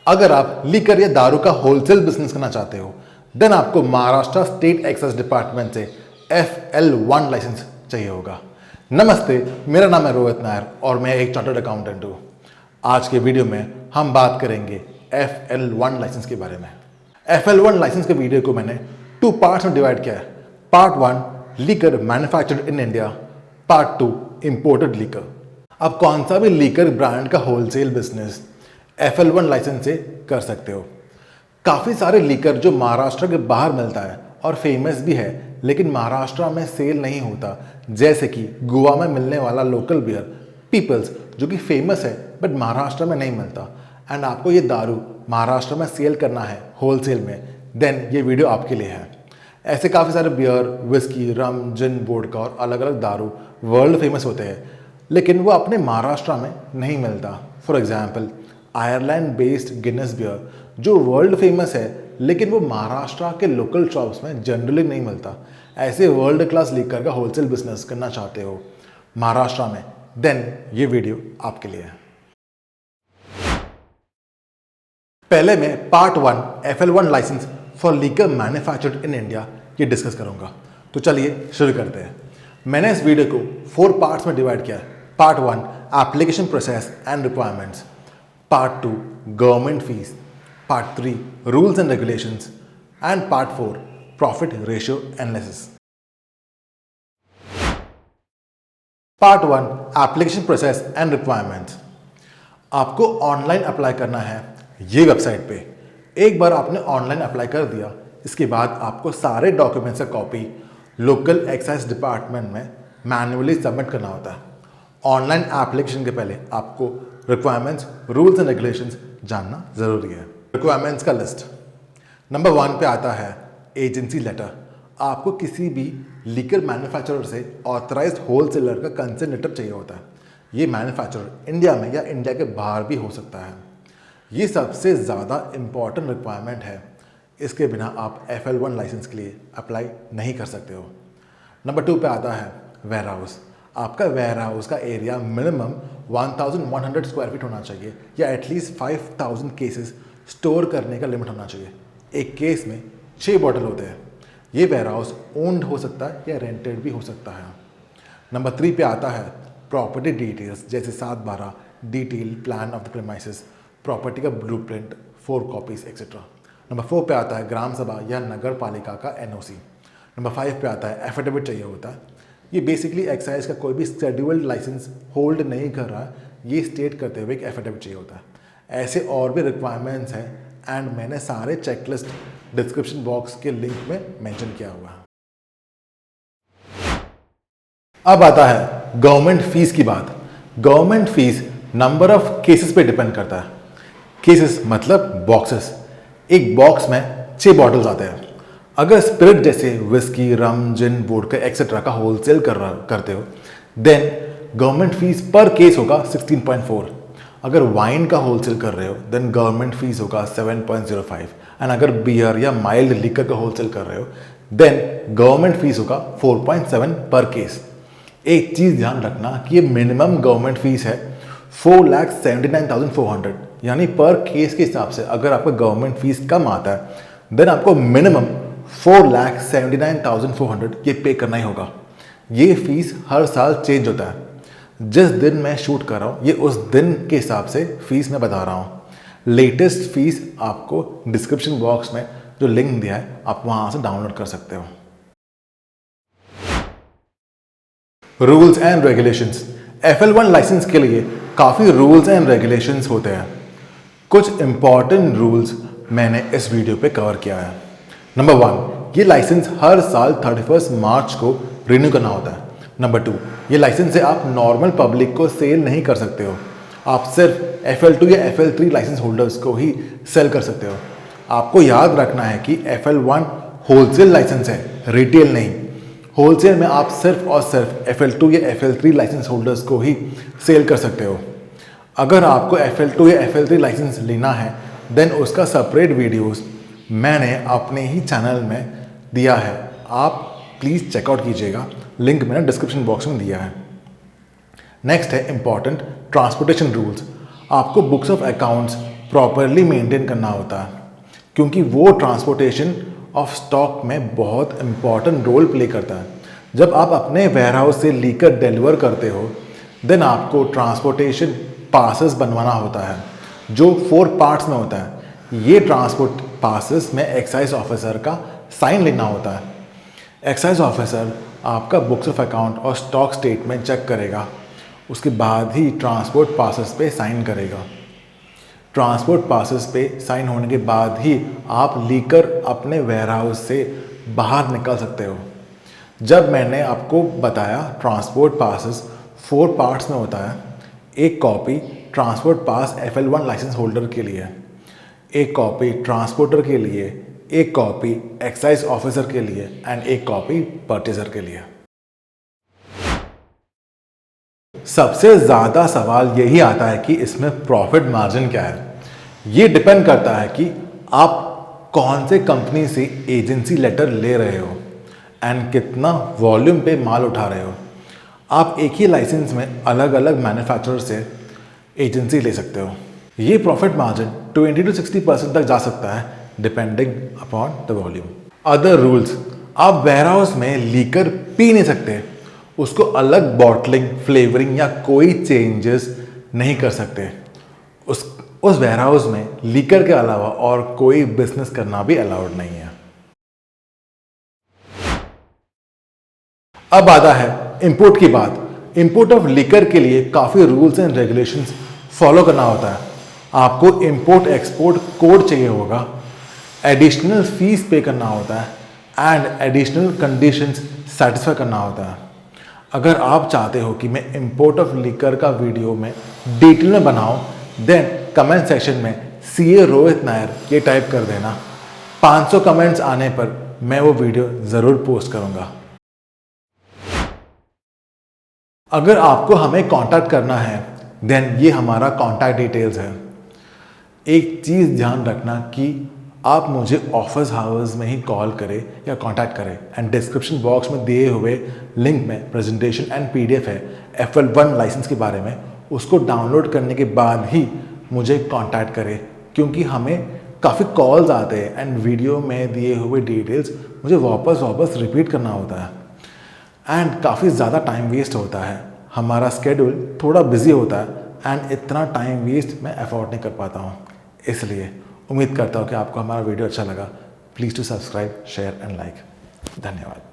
अगर आप लीकर या दारू का होलसेल बिजनेस करना चाहते हो देन आपको महाराष्ट्र स्टेट एक्साइज डिपार्टमेंट से FL1 लाइसेंस चाहिए होगा। नमस्ते, मेरा नाम है रोहित नायर और मैं एक चार्टर्ड अकाउंटेंट हूँ। आज के वीडियो में हम बात करेंगे FL1 लाइसेंस के बारे में। FL1 लाइसेंस के वीडियो को मैंने 2 पार्ट्स में डिवाइड किया है। Part 1 liquor manufactured in India, part 2 imported liquor. अब कौन सा भी लीकर ब्रांड का होलसेल बिजनेस FL1 लाइसेंस से कर सकते हो। काफ़ी सारे लीकर जो महाराष्ट्र के बाहर मिलता है और फेमस भी है लेकिन महाराष्ट्र में सेल नहीं होता, जैसे कि गोवा में मिलने वाला लोकल बियर पीपल्स जो कि फेमस है बट महाराष्ट्र में नहीं मिलता, एंड आपको ये दारू महाराष्ट्र में सेल करना है होलसेल में, देन ये वीडियो आपके लिए है। ऐसे काफ़ी सारे बियर, विस्की, रम, जिन, वोडका और अलग अलग दारू वर्ल्ड फेमस होते हैं लेकिन वो अपने महाराष्ट्र में नहीं मिलता। For example Ireland based Guinness beer जो वर्ल्ड फेमस है लेकिन वो महाराष्ट्र के लोकल शॉप्स में जनरली नहीं मिलता। ऐसे वर्ल्ड क्लास लीकर का होलसेल बिजनेस करना चाहते हो महाराष्ट्र में, देन ये वीडियो आपके लिए है। पहले मैं part 1 FL1 licence for liquor manufactured in India ये डिस्कस करूंगा। तो चलिए शुरू करते हैं। मैंने इस वीडियो को 4 पार्ट्स में डिवाइड किया है। Part 1 application process and requirements, part 2 government fees, part 3 rules and regulations and part 4 profit ratio analysis. Part 1 application process and requirements. आपको ऑनलाइन अप्लाई करना है ये वेबसाइट पे। एक बार आपने ऑनलाइन अप्लाई कर दिया, इसके बाद आपको सारे डॉक्यूमेंट्स का कॉपी लोकल एक्साइज डिपार्टमेंट में मैन्युअली सबमिट करना होता है। ऑनलाइन एप्लीकेशन के पहले आपको रिक्वायरमेंट्स, रूल्स एंड रेगुलेशंस जानना ज़रूरी है। रिक्वायरमेंट्स का लिस्ट नंबर 1 पे आता है एजेंसी लेटर। आपको किसी भी लीकर मैन्युफैक्चरर से ऑथराइज्ड होलसेलर का कंसेंट लेटर चाहिए होता है। ये मैन्युफैक्चरर इंडिया में या इंडिया के बाहर भी हो सकता है। ये सबसे ज़्यादा इम्पॉर्टेंट रिक्वायरमेंट है, इसके बिना आप FL1 लाइसेंस के लिए अप्लाई नहीं कर सकते हो। नंबर 2 पे आता है वेयर हाउस। आपका वेयर हाउस का एरिया मिनिमम 1100 स्क्वायर फीट होना चाहिए या एटलीस्ट 5000 केसेस स्टोर करने का लिमिट होना चाहिए। एक केस में 6 बॉटल होते हैं। ये वेयर हाउस ओन्ड हो सकता है या रेंटेड भी हो सकता है। नंबर 3 पे आता है प्रॉपर्टी डिटेल्स, जैसे 7/12 detail plan of the premises, property का ब्लूप्रिंट 4 कॉपीज एक्सेट्रा। नंबर 4 पे आता है ग्राम सभा या नगर पालिका का NOC। नंबर 5 पे आता है एफिडेविट चाहिए होता है। ये बेसिकली एक्साइज का कोई भी शेड्यूल्ड लाइसेंस होल्ड नहीं कर रहा है, ये स्टेट करते हुए एक एफिडेविट चाहिए होता है। ऐसे और भी रिक्वायरमेंट्स हैं एंड मैंने सारे चेकलिस्ट डिस्क्रिप्शन बॉक्स के लिंक में मेंशन किया हुआ है। अब आता है गवर्नमेंट फीस की बात। Government fees number of cases पे डिपेंड करता है। केसेस मतलब बॉक्सेस। एक बॉक्स में 6 बॉटल्स आते हैं। अगर स्पिरिट जैसे विस्की, रम, जिन, वोडका एक्सेट्रा का होलसेल करते हो देन गवर्नमेंट फीस पर केस होगा 16.4। अगर वाइन का होलसेल कर रहे हो देन गवर्नमेंट फीस होगा 7.05, एंड अगर बियर या माइल्ड लिकर का होलसेल कर रहे हो देन गवर्नमेंट फीस होगा 4.7 पर केस। एक चीज़ ध्यान रखना कि ये मिनिमम गवर्नमेंट फीस है 4,79,400, यानी पर केस के हिसाब से अगर आपका गवर्नमेंट फीस कम आता है देन आपको मिनिमम 4,79,400 ये पे करना ही होगा। ये फीस हर साल चेंज होता है। जिस दिन मैं शूट कर रहा हूँ ये उस दिन के हिसाब से फीस मैं बता रहा हूँ। लेटेस्ट फीस आपको डिस्क्रिप्शन बॉक्स में जो लिंक दिया है आप वहाँ से डाउनलोड कर सकते हो। Rules and regulations. FL1 licence के लिए काफ़ी रूल्स एंड रेगुलेशंस होते हैं। कुछ इंपॉर्टेंट रूल्स मैंने इस वीडियो पे कवर किया है। नंबर 1, ये लाइसेंस हर साल 31 मार्च को रिन्यू करना होता है। नंबर 2, ये लाइसेंस से आप नॉर्मल पब्लिक को सेल नहीं कर सकते हो। आप सिर्फ FL2 या FL3 लाइसेंस होल्डर्स को ही सेल कर सकते हो। आपको याद रखना है कि FL1 होलसेल लाइसेंस है, रिटेल नहीं। होलसेल में आप सिर्फ और सिर्फ FL2 या FL3 लाइसेंस होल्डर्स को ही सेल कर सकते हो। अगर आपको FL2 या FL3 लाइसेंस लेना है देन उसका सेपरेट वीडियोस मैंने अपने ही चैनल में दिया है, आप प्लीज़ चेकआउट कीजिएगा, लिंक मैंने डिस्क्रिप्शन बॉक्स में दिया है। नेक्स्ट है इंपॉर्टेंट ट्रांसपोर्टेशन रूल्स। आपको books of accounts properly maintain करना होता है, क्योंकि वो ट्रांसपोर्टेशन ऑफ स्टॉक में बहुत इंपॉर्टेंट रोल प्ले करता है। जब आप अपने वेयरहाउस से लीकर डिलीवर करते हो, देन आपको ट्रांसपोर्टेशन पासेस बनवाना होता है, जो 4 पार्ट्स में होता है। ये ट्रांसपोर्ट पासेस में एक्साइज ऑफिसर का साइन लेना होता है। एक्साइज ऑफिसर आपका बुक्स ऑफ अकाउंट और स्टॉक स्टेटमेंट चेक करेगा, उसके बाद ही ट्रांसपोर्ट पासेस पे साइन करेगा। ट्रांसपोर्ट पासेस पे साइन होने के बाद ही आप लीकर अपने वेयरहाउस से बाहर निकल सकते हो। जब मैंने आपको बताया ट्रांसपोर्ट पासेस 4 पार्ट्स में होता है, एक कॉपी ट्रांसपोर्ट पास FL1 लाइसेंस होल्डर के लिए, एक कॉपी ट्रांसपोर्टर के लिए, एक कॉपी एक्साइज ऑफिसर के लिए एंड एक कॉपी परचेजर के लिए। सबसे ज़्यादा सवाल यही आता है कि इसमें प्रॉफिट मार्जिन क्या है। ये डिपेंड करता है कि आप कौन से कंपनी से एजेंसी लेटर ले रहे हो एंड कितना वॉल्यूम पे माल उठा रहे हो। आप एक ही लाइसेंस में अलग अलग मैन्युफैक्चरर से एजेंसी ले सकते हो। ये प्रॉफिट मार्जिन 20 to 60% तक जा सकता है depending upon the volume. Other rules, आप वेयरहाउस में लीकर पी नहीं सकते, उसको अलग बॉटलिंग, फ्लेवरिंग या कोई चेंजेस नहीं कर सकते। उस वेयरहाउस में लीकर के अलावा और कोई बिजनेस करना भी अलाउड नहीं है। अब आता है इंपोर्ट की बात। इंपोर्ट ऑफ लीकर के लिए काफ़ी रूल्स एंड रेगुलेशंस फॉलो करना होता है। आपको इंपोर्ट एक्सपोर्ट कोड चाहिए होगा, एडिशनल फीस पे करना होता है एंड एडिशनल कंडीशंस सेटिस्फाई करना होता है। अगर आप चाहते हो कि मैं इंपोर्ट ऑफ लीकर का वीडियो में डिटेल में बनाऊं, देन कमेंट सेक्शन में CA रोहित नायर ये टाइप कर देना। 500 कमेंट्स आने पर मैं वो वीडियो ज़रूर पोस्ट करूंगा। अगर आपको हमें कांटेक्ट करना है, देन ये हमारा कांटेक्ट डिटेल्स है। एक चीज़ ध्यान रखना कि आप मुझे ऑफिस आवर्स में ही कॉल करें या कांटेक्ट करें एंड डिस्क्रिप्शन बॉक्स में दिए हुए लिंक में प्रेजेंटेशन एंड PDF है FL1 लाइसेंस के बारे में। उसको डाउनलोड करने के बाद ही मुझे कांटेक्ट करें, क्योंकि हमें काफ़ी कॉल्स आते हैं एंड वीडियो में दिए हुए डिटेल्स मुझे वापस रिपीट करना होता है एंड काफ़ी ज़्यादा टाइम वेस्ट होता है। हमारा स्केड्यूल थोड़ा बिजी होता है एंड इतना टाइम वेस्ट मैं अफोर्ड नहीं कर पाता हूँ। इसलिए उम्मीद करता हूँ कि आपको हमारा वीडियो अच्छा लगा। Please to subscribe, share and like. धन्यवाद।